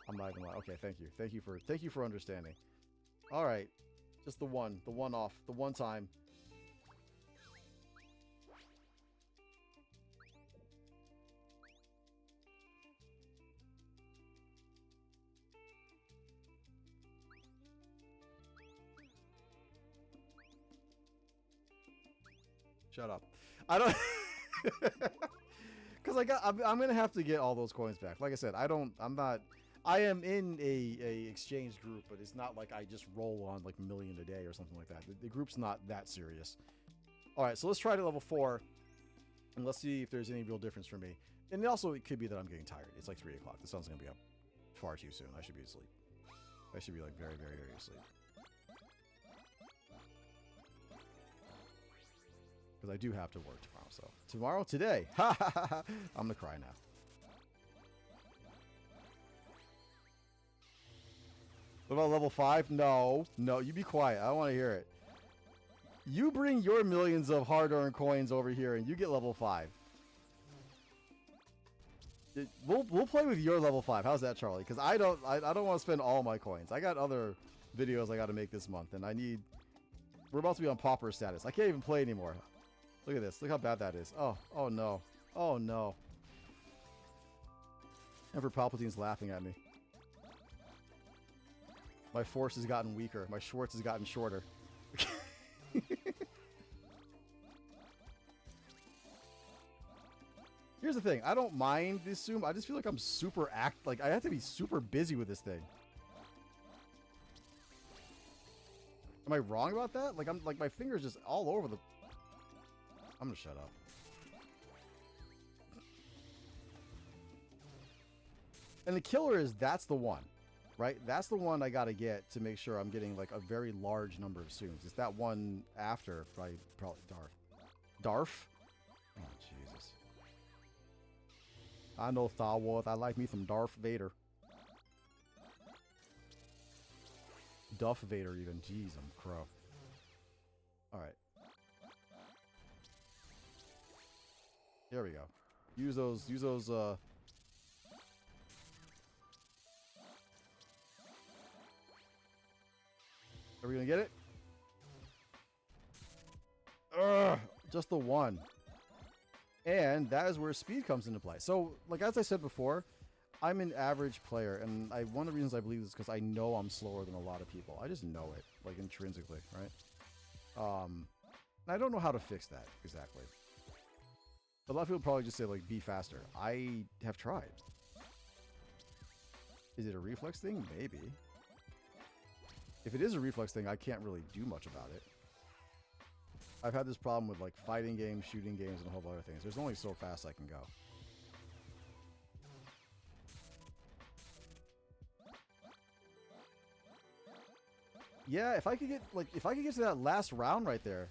I'm not even lying. Okay, thank you. Thank you for understanding. All right. Just the one off, the one time. Shut up. I don't because I'm gonna have to get all those coins back. Like I said, I am in a exchange group, but it's not like I just roll on like 1 million a day or something like that. The group's not that serious. All right, so let's try to level 4, and let's see if there's any real difference for me. And also, it could be that I'm getting tired. It's like 3 o'clock. The sun's gonna be up far too soon. I should be asleep. I should be like very, very, very asleep. Because I do have to work tomorrow. So today, ha ha ha ha, I'm gonna cry now. What about level 5? No, you be quiet. I don't want to hear it. You bring your millions of hard-earned coins over here, and you get level 5. We'll play with your level 5. How's that, Charlie? Because I don't want to spend all my coins. I got other videos I got to make this month, and we're about to be on pauper status. I can't even play anymore. Look at this. Look how bad that is. Oh no. Oh no. Emperor Palpatine's laughing at me. My force has gotten weaker. My Schwartz has gotten shorter. Here's the thing. I don't mind this Tsum. I just feel like I'm super like I have to be super busy with this thing. Am I wrong about that? Like my fingers just all over the. I'm gonna shut up. And the killer is that's the one, right? That's the one I gotta get to make sure I'm getting like a very large number of Tsums. It's that one after probably Darth. Darth? Oh Jesus. I know Star Wars. I like me some Darth Vader. Duff Vader even. Jeez, I'm a crow. Alright. There we go. Use those we gonna get it? Ugh, just the one. And that is where speed comes into play. So, like as I said before, I'm an average player, and one of the reasons I believe this is because I know I'm slower than a lot of people. I just know it, like intrinsically, right? And I don't know how to fix that exactly. A lot of people probably just say like, be faster. I have tried. Is it a reflex thing? Maybe. If it is a reflex thing, I can't really do much about it. I've had this problem with like fighting games, shooting games, and a whole bunch of other things. There's only so fast I can go. Yeah, if I could get to that last round right there,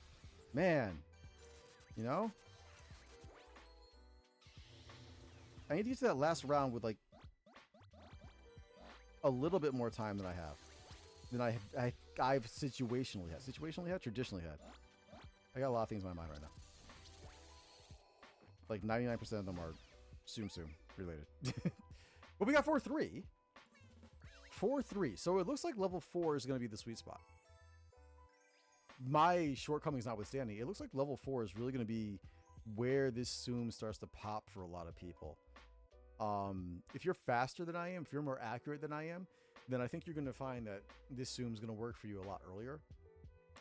man, you know? I need to get to that last round with like a little bit more time than I have. Than I've situationally had. Situationally had? Traditionally had. I got a lot of things in my mind right now. Like 99% of them are Tsum Tsum related. But we got 4-3. 4-3. So it looks like level 4 is going to be the sweet spot. My shortcomings notwithstanding, it looks like level 4 is really going to be where this Tsum starts to pop for a lot of people. If you're faster than I am, if you're more accurate than I am, then I think you're going to find that this Tsum is going to work for you a lot earlier.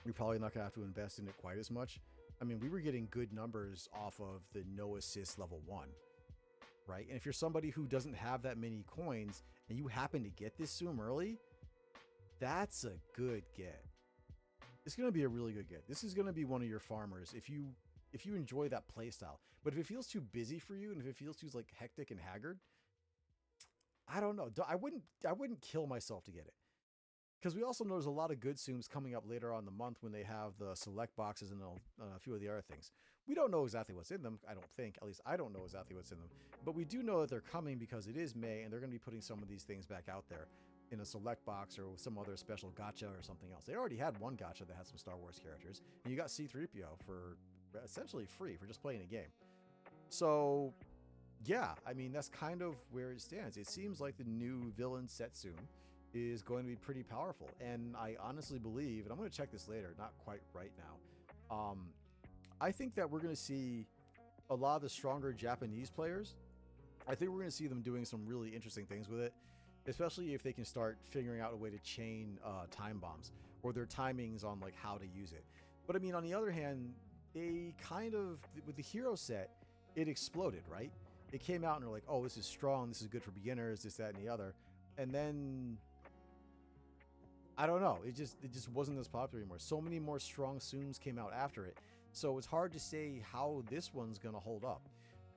You're probably not going to have to invest in it quite as much. I mean, we were getting good numbers off of the no assist level 1, right? And if you're somebody who doesn't have that many coins and you happen to get this Tsum early, that's a good get. It's going to be a really good get. This is going to be one of your farmers if you enjoy that playstyle. But if it feels too busy for you and if it feels too like hectic and haggard, I don't know. I wouldn't kill myself to get it. Because we also know there's a lot of good Tsums coming up later on in the month when they have the select boxes and a few of the other things. We don't know exactly what's in them, I don't think. At least I don't know exactly what's in them. But we do know that they're coming because it is May and they're going to be putting some of these things back out there in a select box or some other special gacha or something else. They already had one gacha that had some Star Wars characters. And you got C-3PO for essentially free for just playing a game. So, yeah, I mean, that's kind of where it stands. It seems like the new villain set Tsum is going to be pretty powerful. And I honestly believe, and I'm going to check this later, not quite right now. I think that we're going to see a lot of the stronger Japanese players. I think we're going to see them doing some really interesting things with it, especially if they can start figuring out a way to chain time bombs or their timings on like how to use it. But I mean, on the other hand, they kind of, with the hero set, it exploded, right? It came out and they're like, oh, this is strong, this is good for beginners, this, that, and the other. And then I don't know. It just wasn't as popular anymore. So many more strong Tsums came out after it. So it's hard to say how this one's going to hold up.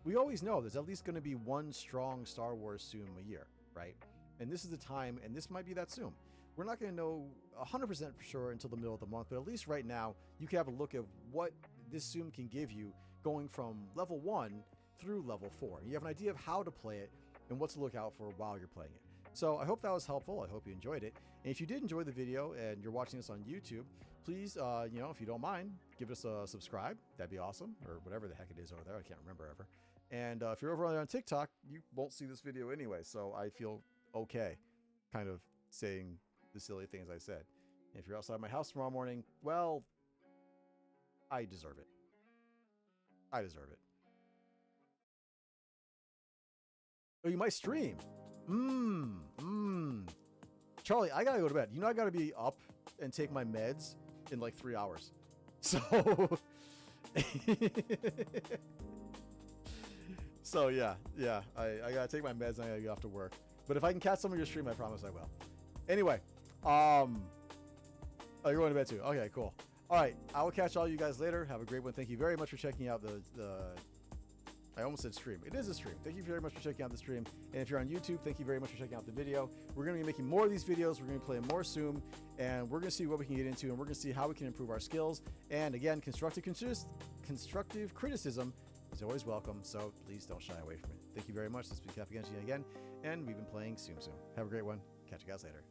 We always know there's at least going to be one strong Star Wars Tsum a year, right? And this is the time, and this might be that Tsum. We're not going to know 100% for sure until the middle of the month, but at least right now, you can have a look at what this Tsum can give you going from level 1 through level 4. You have an idea of how to play it and what to look out for while you're playing it. So I hope that was helpful. I hope you enjoyed it. And if you did enjoy the video and you're watching this on YouTube, please, if you don't mind, give us a subscribe. That'd be awesome. Or whatever the heck it is over there. I can't remember ever. And if you're over on TikTok, you won't see this video anyway. So I feel okay kind of saying the silly things I said. And if you're outside my house tomorrow morning, well, I deserve it. I deserve it. Oh, you might stream. Charlie, I gotta go to bed. You know I gotta be up and take my meds in like 3 hours. So so yeah, I gotta take my meds and I gotta get off to work. But if I can catch some of your stream, I promise I will. Anyway, oh, you're going to bed too. Okay, cool. All right, I will catch all you guys later. Have a great one. Thank you very much for checking out the I almost said stream. It is a stream. Thank you very much for checking out the stream. And if you're on YouTube, thank you very much for checking out the video. We're going to be making more of these videos. We're going to be playing more Tsum, and we're going to see what we can get into, and we're going to see how we can improve our skills. And again, constructive criticism is always welcome, so please don't shy away from it. Thank you very much. This has been Captain again, and we've been playing Tsum Tsum. Have a great one. Catch you guys later.